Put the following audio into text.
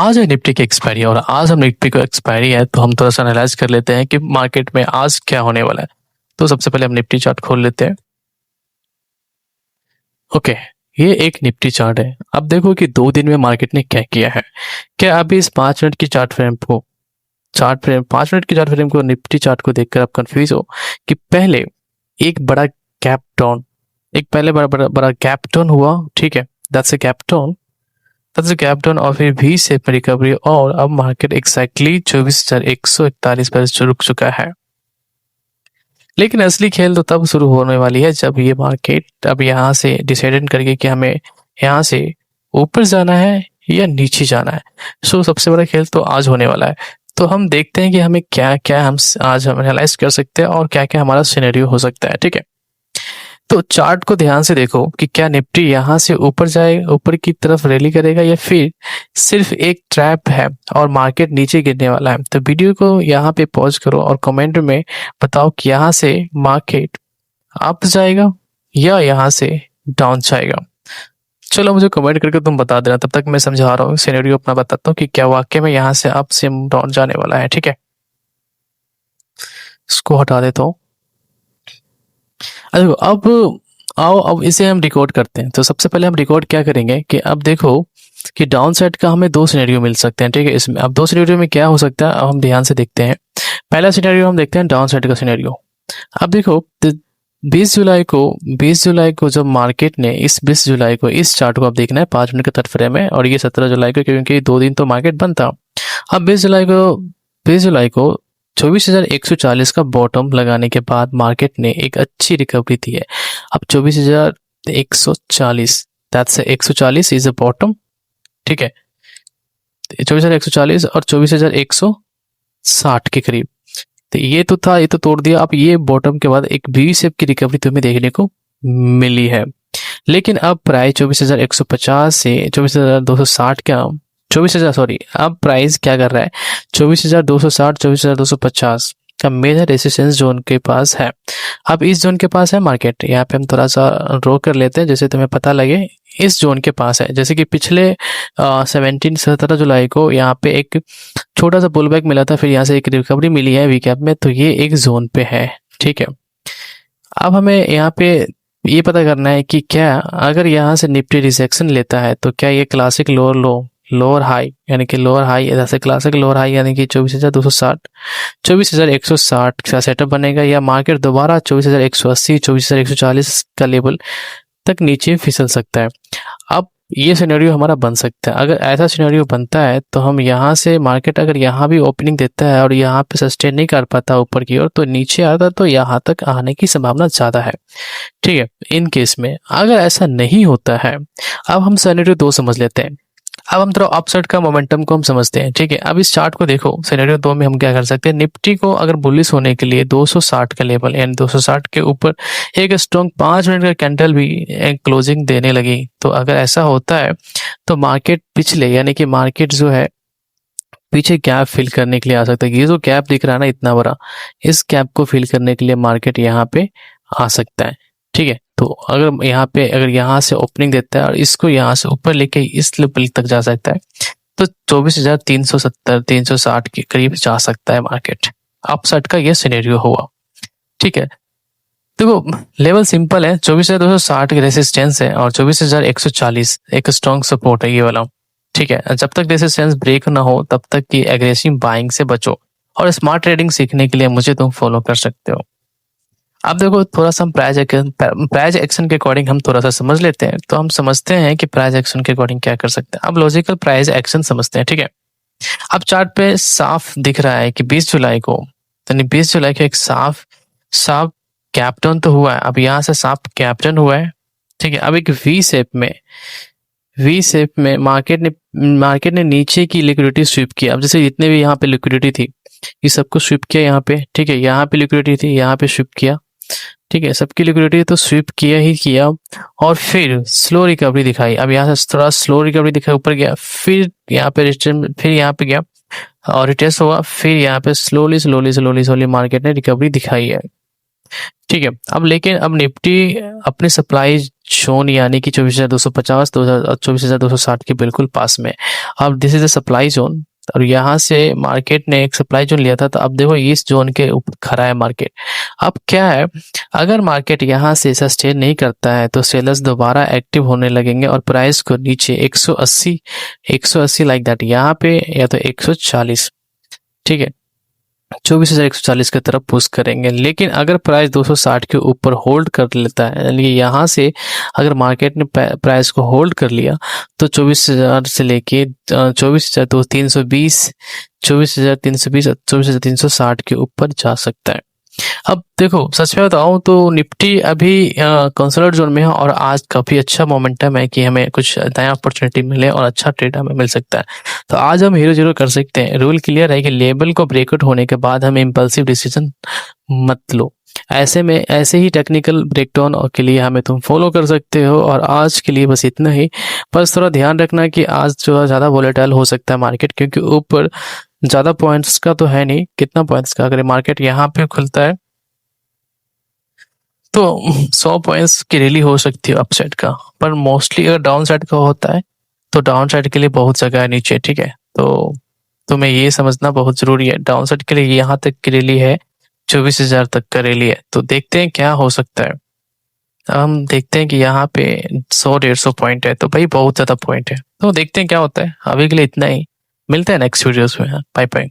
आज है निफ्टी की एक्सपायरी और आज हम निफ्टी को एक्सपायरी है तो हम थोड़ा सा एनालाइज कर लेते हैं कि मार्केट में आज क्या होने वाला है। तो सबसे पहले हम निफ्टी चार्ट खोल लेते हैं। ओके, ये एक निफ्टी चार्ट है। अब देखो कि 2 दिन में मार्केट ने क्या किया है। क्या अभी इस 5 मिनट की पाँच मिनट की चार्ट फ्रेम को निफ्टी चार्ट को देखकर आप कंफ्यूज हो कि पहले एक बड़ा गैप डाउन, एक पहले बड़ा बड़ा बड़ा गैप डाउन हुआ, ठीक है, दैट्स अ गैप डाउन और फिर वी शेप में रिकवरी और अब मार्केट एक्जैक्टली 24,141 पर रुक चुका है। लेकिन असली खेल तो तब शुरू होने वाली है जब ये मार्केट अब यहाँ से डिसाइड करेगी कि हमें यहाँ से ऊपर जाना है या नीचे जाना है। सो सबसे बड़ा खेल तो आज होने वाला है। तो हम देखते हैं कि हमें क्या क्या आज हम एनालाइज कर सकते हैं और क्या क्या हमारा सिनेरियो हो सकता है, ठीक है। तो चार्ट को ध्यान से देखो कि क्या निफ्टी यहाँ से ऊपर जाए, ऊपर की तरफ रैली करेगा या फिर सिर्फ एक ट्रैप है और मार्केट नीचे गिरने वाला है। तो वीडियो को यहाँ पे पॉज करो और कमेंट में बताओ कि यहाँ से मार्केट अप जाएगा या यहाँ से डाउन जाएगा। चलो मुझे कमेंट करके तुम बता देना, तब तक मैं समझा रहा हूँ, सिनेरियो अपना बताता हूँ कि क्या वाकई में यहाँ से अप से डाउन जाने वाला है, ठीक है। इसको हटा देता हूँ। अब आओ अब इसे हम रिकॉर्ड करते हैं। तो सबसे पहले हम रिकॉर्ड क्या करेंगे कि अब देखो कि डाउन साइड का हमें 2 सिनेरियो मिल सकते हैं, ठीक है। इसमें अब 2 सिनेरियो में क्या हो सकता है, अब हम ध्यान से देखते हैं। पहला सिनेरियो हम देखते हैं डाउन साइड का सिनेरियो। अब देखो 20 जुलाई को जब मार्केट ने इस 20 जुलाई को इस चार्ट को आप देखना है 5 मिनट का टाइम फ्रेम है और ये 17 जुलाई को, क्योंकि 2 दिन तो मार्केट बंद था। अब 20 जुलाई को 24,140 का बॉटम लगाने के बाद मार्केट ने एक अच्छी रिकवरी दी है। अब 24,140, दैट्स 140 इज अ बॉटम, ठीक है। 24,140 और 24,160 के करीब, तो ये तो था, ये तो तोड़ दिया। अब ये बॉटम के बाद एक वी शेप की रिकवरी तुम्हें देखने को मिली है। लेकिन अब प्राइस 24,150 से 24,260 का 24,000 सॉरी, अब प्राइस क्या कर रहा है, 24,260 24,250 का मेजर रेजिस्टेंस जोन के पास है। अब इस जोन के पास है मार्केट, यहाँ पे हम थोड़ा सा ड्रॉ कर लेते हैं जैसे तुम्हें पता लगे। इस जोन के पास है, जैसे कि पिछले 17 जुलाई को यहाँ पे एक छोटा सा पुल बैक मिला था, फिर यहाँ से एक रिकवरी मिली है वी कैप में, तो ये एक जोन पे है, ठीक है। अब हमें यहाँ पे ये पता करना है कि क्या अगर यहाँ से निफ्टी रिजेक्शन लेता है तो क्या ये क्लासिक लोअर हाई यानी कि लोअर हाई जैसे क्लासिक लोअर हाई यानी कि 24,260 24,160 का सेटअप बनेगा, या मार्केट दोबारा 24,180 24,140 का लेवल तक नीचे फिसल सकता है। अब ये सिनेरियो हमारा बन सकता है। अगर ऐसा सिनेरियो बनता है तो हम यहाँ से मार्केट अगर यहाँ भी ओपनिंग देता है और यहाँ पे सस्टेन नहीं कर पाता ऊपर की ओर, तो नीचे आता तो यहाँ तक आने की संभावना ज़्यादा है, ठीक है। इन केस में अगर ऐसा नहीं होता है, अब हम सिनेरियो 2 समझ लेते हैं। अब हम थोड़ा अपसाइड का मोमेंटम को हम समझते हैं, ठीक है। अब इस चार्ट को देखो, सिनेरियो 2 में हम क्या कर सकते हैं, निफ्टी को अगर बुलिश होने के लिए 260 का लेवल यानी 260 के ऊपर एक स्ट्रॉन्ग 5 मिनट का कैंडल भी क्लोजिंग देने लगी, तो अगर ऐसा होता है तो मार्केट पिछले यानी कि मार्केट जो है पीछे गैप फिल करने के लिए आ सकता है। ये जो गैप दिख रहा है ना इतना बड़ा, इस गैप को फिल करने के लिए मार्केट यहाँ पे आ सकता है, ठीक है। तो अगर यहाँ से ओपनिंग देता है और इसको यहाँ से ऊपर लेके इस लेवल तक जा सकता है, तो 24,370 360 के करीब जा सकता है मार्केट। अपसाइड का ये सिनेरियो हुआ, ठीक है। देखो लेवल सिंपल है, 24,260 की रेसिस्टेंस है और 24,140 एक स्ट्रॉन्ग सपोर्ट है ये वाला, ठीक है। जब तक रेसिस्टेंस ब्रेक ना हो तब तक की एग्रेसिव बाइंग से बचो, और स्मार्ट ट्रेडिंग सीखने के लिए मुझे तुम फॉलो कर सकते हो। अब देखो थोड़ा सा हम प्राइस एक्शन के अकॉर्डिंग हम थोड़ा सा समझ लेते हैं। तो हम समझते हैं कि प्राइस एक्शन के अकॉर्डिंग क्या कर सकते हैं। अब लॉजिकल प्राइस एक्शन समझते हैं, ठीक है। अब चार्ट पे साफ दिख रहा है कि 20 जुलाई को यानी 20 जुलाई को एक साफ कैप्टन तो हुआ है। अब यहाँ से साफ कैप्टन हुआ है, ठीक है। अब एक वी शेप में मार्केट ने नीचे की लिक्विडिटी स्वीप किया। अब जैसे जितने भी यहाँ पे लिक्विडिटी थी ये सबको स्वीप किया यहाँ पे, ठीक है। यहाँ पे लिक्विडिटी थी, यहाँ पे स्वीप किया, ठीक है। सबकी लिक्विडिटी तो स्वीप किया और फिर स्लो रिकवरी दिखाई। अब यहाँ से थोड़ा स्लो रिकवरी दिखाई, ऊपर गया, फिर यहाँ पे फिर यहाँ पे गया और रिटेस्ट हुआ, फिर यहाँ पे स्लोली मार्केट ने रिकवरी दिखाई है। ठीक है। अब लेकिन अब निफ्टी अपने सप्लाई जोन यानी कि 24,250 24,260 के बिल्कुल पास में। अब this is the supply zone और यहाँ से मार्केट ने एक सप्लाई जोन लिया था, तो अब देखो इस जोन के ऊपर खड़ा है मार्केट। अब क्या है, अगर मार्केट यहाँ से सस्टेन नहीं करता है तो सेलर्स दोबारा एक्टिव होने लगेंगे और प्राइस को नीचे 180 लाइक दैट यहाँ पे या तो 140, ठीक है, 24,140 की तरफ पुश करेंगे। लेकिन अगर प्राइस 260 के ऊपर होल्ड कर लेता है, यानी यहाँ से अगर मार्केट ने प्राइस को होल्ड कर लिया तो 24,000 से लेके 24,320, 24,320, 24,360 के ऊपर जा सकता है। अब देखो सच में बताऊं तो निफ्टी अभी कंसोलिडेट जोन में है और आज काफी अच्छा मोमेंटम है कि हमें कुछ नया अपॉर्चुनिटी मिले और अच्छा ट्रेड हमें मिल सकता है। तो आज हम हीरो जीरो कर सकते हैं। रूल क्लियर है कि लेवल को ब्रेकआउट होने के बाद हम इम्पल्सिव डिसीजन मत लो। ऐसे में ऐसे ही टेक्निकल ब्रेकडाउन के लिए हमें तुम फॉलो कर सकते हो। और आज के लिए बस इतना ही। बस थोड़ा ध्यान रखना कि आज जो है ज़्यादा वोलेटाइल हो सकता है मार्केट, क्योंकि ऊपर ज़्यादा पॉइंट्स का तो है नहीं। कितना पॉइंट्स का, अगर मार्केट यहाँ पे खुलता है तो 100 पॉइंट्स की रैली हो सकती है अपसाइड का, पर मोस्टली अगर डाउन साइड का होता है तो डाउन साइड के लिए बहुत जगह है नीचे, ठीक है। तो तुम्हें ये समझना बहुत जरूरी है, डाउन साइड के लिए यहाँ तक की रैली है, 24,000 तक का रैली है। तो देखते हैं क्या हो सकता है। हम देखते हैं कि यहाँ पे 100-150 पॉइंट है, तो भाई बहुत ज्यादा पॉइंट है। तो देखते हैं क्या होता है। अभी के लिए इतना ही, मिलते हैं नेक्स्ट वीडियोस में। Bye bye.